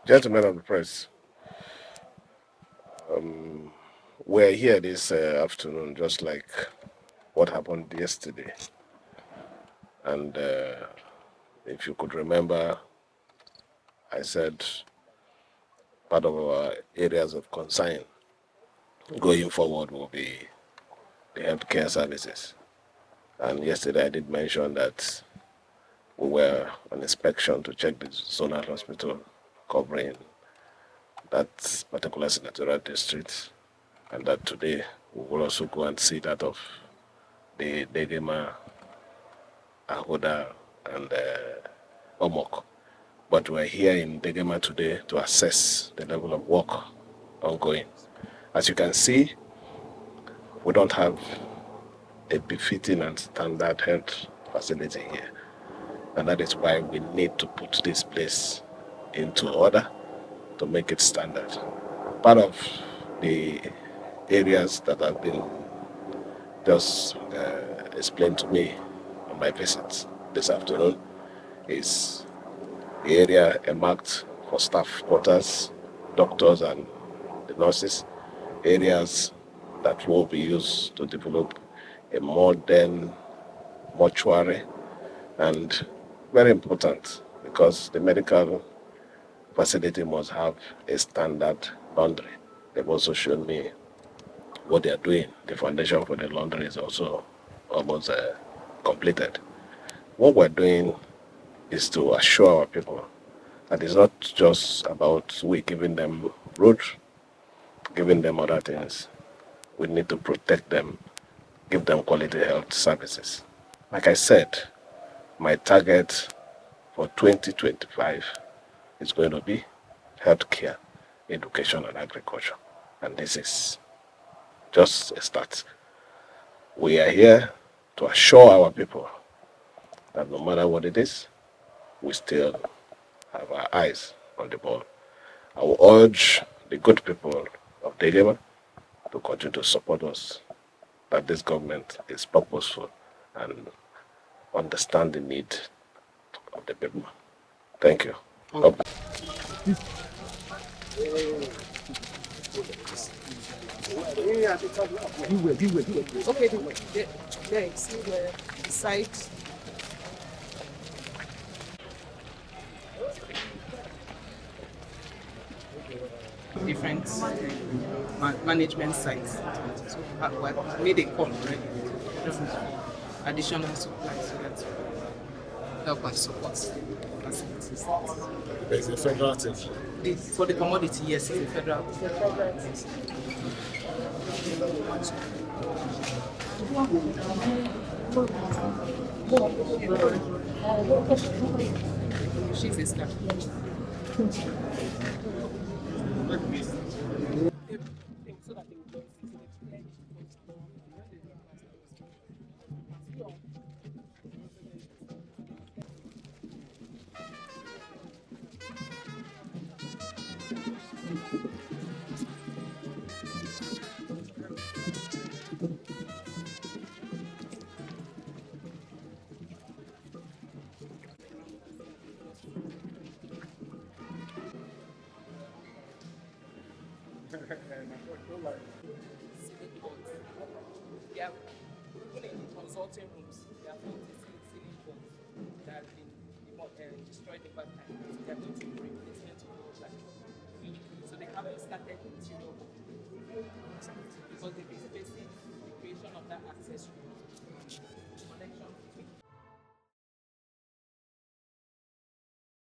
Gentlemen of the press, we're here this afternoon, just like what happened yesterday. And if you could remember, I said part of our areas of concern going forward will be the healthcare services. And yesterday I did mention that we were on inspection to check the Zonal Hospital covering that particular senatorial district, and that today we will also go and see that of the Degema, Ahoda, and Omok. But we're here in Degema today to assess the level of work ongoing. As you can see, we don't have a befitting and standard health facility here. And that is why we need to put this place into order to make it standard. Part of the areas that have been just explained to me on my visit this afternoon is the area earmarked for staff quarters, doctors and the nurses, areas that will be used to develop a modern mortuary, and very important because the medical facility must have a standard laundry. They've also shown me what they are doing. The foundation for the laundry is also almost completed. What we're doing is to assure our people that it's not just about we giving them road, giving them other things. We need to protect them, give them quality health services. Like I said, my target for 2025 is going to be healthcare, education, and agriculture. And this is just a start. We are here to assure our people that no matter what it is, we still have our eyes on the ball. I will urge the good people of Degema to continue to support us, that this government is purposeful and understand the need of the people. Thank you. Okay, there, see the site. Different management sites. So we made a call already. Additional supplies so that help and support facilities. It's a federal thing. For the commodity, yes, it's a federal. She's a staff. Yeah, even in the consulting rooms, they are found ceiling boards that have been destroyed over time. So they are going to replacement of all that. So they haven't started material work because they've been facing the creation of that access room.